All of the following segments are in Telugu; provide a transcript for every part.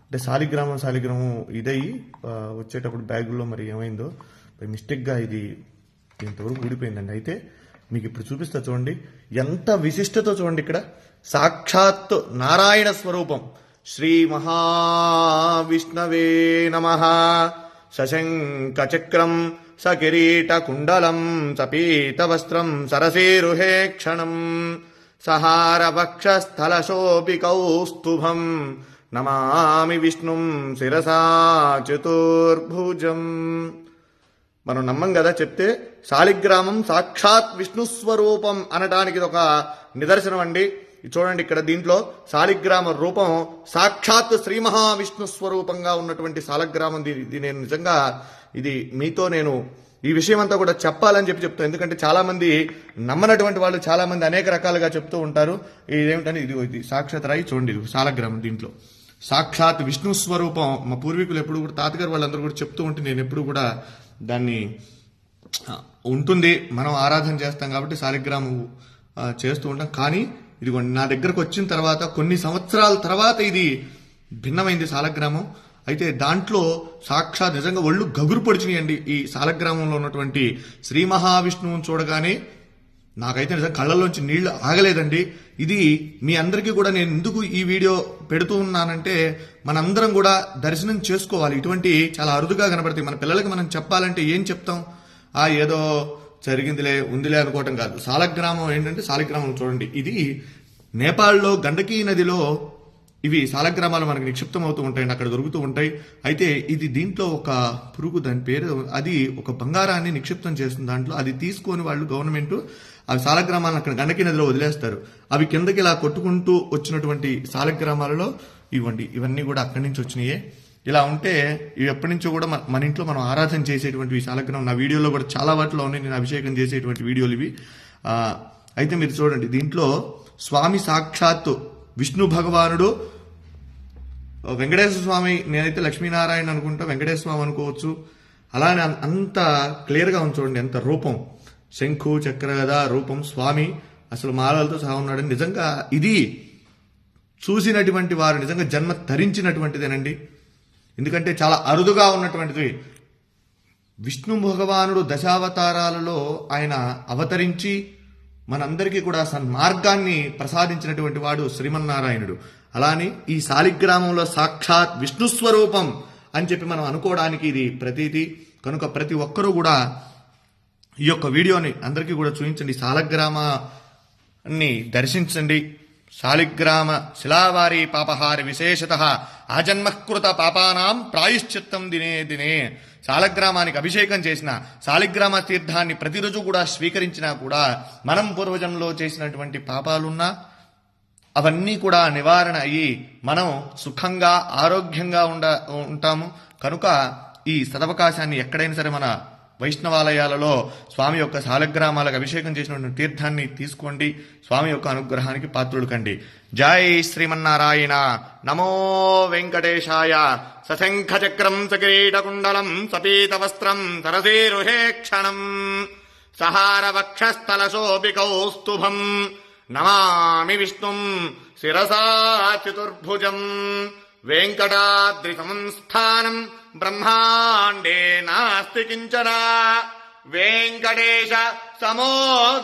అంటే శాలిగ్రామం ఇదయ్యి వచ్చేటప్పుడు బ్యాగుల్లో మరి ఏమైందో మిస్టేక్గా ఇది ఇంతవరకు ఊడిపోయిందండి. అయితే మీకు ఇప్పుడు చూపిస్తా చూడండి, ఎంత విశిష్టతో చూడండి. ఇక్కడ సాక్షాత్ నారాయణ స్వరూపం. శ్రీ మహావిష్ణవే నమః. సశంఖ చక్రం సకిరీట కుండలం సపీత వస్త్రం సరసీరుహే క్షణం సహార వక్షస్థల శోభి కౌస్తుభం నమామి విష్ణుం శిరసా చతుర్భుజం. మనం నమ్మం కదా చెప్తే. శాలిగ్రామం సాక్షాత్ విష్ణు స్వరూపం అనడానికి ఇది ఒక నిదర్శనం అండి. చూడండి, ఇక్కడ దీంట్లో శాలిగ్రామ రూపం సాక్షాత్ శ్రీ మహావిష్ణు స్వరూపంగా ఉన్నటువంటి శాలిగ్రామం. ఇది నేను నిజంగా ఇది మీతో నేను ఈ విషయం అంతా కూడా చెప్పాలని చెప్తాను. ఎందుకంటే చాలా మంది నమ్మనటువంటి వాళ్ళు చాలా మంది అనేక రకాలుగా చెప్తూ ఉంటారు. ఇదేమిటని ఇది సాక్షాత్ రాయి చూడండి, ఇది శాలిగ్రామం. దీంట్లో సాక్షాత్ విష్ణు స్వరూపం. మా పూర్వీకులు ఎప్పుడు కూడా తాతగారు వాళ్ళందరూ కూడా చెప్తూ ఉంటే నేను ఎప్పుడు కూడా దాన్ని ఉంటుంది, మనం ఆరాధన చేస్తాం కాబట్టి శాలిగ్రామం చేస్తూ ఉంటాం. కానీ ఇదిగోండి, నా దగ్గరకు వచ్చిన తర్వాత కొన్ని సంవత్సరాల తర్వాత ఇది భిన్నమైంది శాలిగ్రామం. అయితే దాంట్లో సాక్షాత్ నిజంగా ఒళ్ళు గగురు పొడిచినాయండి. ఈ శాలిగ్రామంలో ఉన్నటువంటి శ్రీ మహావిష్ణువుని చూడగానే నాకైతే నిజంగా కళ్ళల్లోంచి నీళ్లు ఆగలేదండి. ఇది మీ అందరికీ కూడా నేను ఎందుకు ఈ వీడియో పెడుతూ ఉన్నానంటే మనందరం కూడా దర్శనం చేసుకోవాలి. ఇటువంటి చాలా అరుదుగా కనబడతాయి. మన పిల్లలకి మనం చెప్పాలంటే ఏం చెప్తాం? ఏదో జరిగిందిలే ఉందిలే అనుకోవటం కాదు. శాలిగ్రామం ఏంటంటే, శాలిగ్రామం చూడండి, ఇది నేపాల్లో గండకీ నదిలో ఇవి శాలిగ్రామాలు మనకి నిక్షిప్తం అవుతూ ఉంటాయండి, అక్కడ దొరుకుతూ ఉంటాయి. అయితే ఇది దీంట్లో ఒక పురుగు, దాని పేరు, అది ఒక బంగారాన్ని నిక్షిప్తం చేస్తుంది దాంట్లో. అది తీసుకొని వాళ్ళు గవర్నమెంట్ అవి శాలిగ్రామాలను అక్కడ గండకీ నదిలో వదిలేస్తారు. అవి కిందకి ఇలా కొట్టుకుంటూ వచ్చినటువంటి శాలిగ్రామాలలో ఇవన్నీ కూడా అక్కడి నుంచి వచ్చినాయే. ఇలా ఉంటే ఇవి ఎప్పటి నుంచో కూడా మన ఇంట్లో మనం ఆరాధన చేసేటువంటి శాలిగ్రామం. నా వీడియోలో కూడా చాలా వాటిలో ఉన్నాయి, నేను అభిషేకం చేసేటువంటి వీడియోలు ఇవి. అయితే మీరు చూడండి, దీంట్లో స్వామి సాక్షాత్తు విష్ణు భగవానుడు, వెంకటేశ్వర స్వామి, నేనైతే లక్ష్మీనారాయణ అనుకుంటా, వెంకటేశ్వర స్వామి అనుకోవచ్చు. అలానే అంత క్లియర్గా ఉంది చూడండి, ఎంత రూపం, శంఖు చక్రగద రూపం, స్వామి అసలు మాలలతో సహా ఉన్నాడు. నిజంగా ఇది చూసినటువంటి వారు నిజంగా జన్మ ధరించినటువంటిదేనండి. ఎందుకంటే చాలా అరుదుగా ఉన్నటువంటిది. విష్ణు భగవానుడు దశావతారాలలో ఆయన అవతరించి మనందరికీ కూడా సన్మార్గాన్ని ప్రసాదించినటువంటి వాడు శ్రీమన్నారాయణుడు. అలానే ఈ శాలిగ్రామంలో సాక్షాత్ విష్ణు స్వరూపం అని చెప్పి మనం అనుకోవడానికి ఇది ప్రతీతి. కనుక ప్రతి ఒక్కరూ కూడా ఈ యొక్క వీడియోని అందరికీ కూడా చూపించండి, శాలిగ్రామాన్ని దర్శించండి. శాలిగ్రామ శిలావారి పాపహారి విశేషత ఆజన్మకృత పాపానాం ప్రాయశ్చిత్తం దినే దినే. శాలిగ్రామానికి అభిషేకం చేసిన, శాలిగ్రామ తీర్థాన్ని ప్రతిరోజు కూడా స్వీకరించినా కూడా మనం పూర్వజంలో చేసినటువంటి పాపాలున్నా అవన్నీ కూడా నివారణ అయ్యి మనం సుఖంగా ఆరోగ్యంగా ఉంటాము. కనుక ఈ సదవకాశాన్ని ఎక్కడైనా సరే మన వైష్ణవాలయాలలో స్వామి యొక్క శాలిగ్రామాలకు అభిషేకం చేసినటువంటి తీర్థాన్ని తీసుకోండి. స్వామి యొక్క అనుగ్రహానికి పాత్రులు కండి. జై శ్రీమన్నారాయణ. నమో వెంకటేశాయ. సశంఖ చక్రం సకిరీటకుండలం సపీత వస్త్రం సరసీరుహే క్షణం సహార వక్షస్థల శోభి కౌస్తుభం నమామి విష్ణుం శిరసా చతుర్భుజం. వెంకటాద్రి సంస్థానం బ్రహ్మాండే నాస్తి కించన వెంకటేశ సమో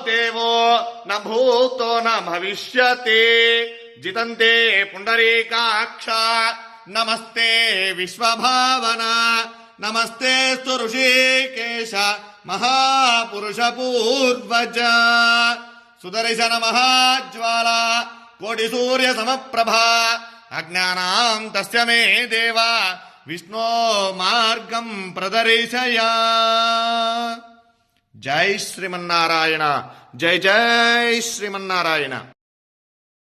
దేవో న భూతో న భవిష్యతి. జితంతే పుండరీకాక్ష నమస్తే విశ్వభావన నమస్తే ఋషికేశ మహాపురుష పూర్వజ. సుదర్శన మహాజ్వాల కోటి సూర్య సమప్రభా అజ్ఞానాం తస్య మే దేవా విష్ణో మార్గం ప్రదర్శయ. జై శ్రీమన్నారాయణ. జై జై శ్రీమన్నారాయణ.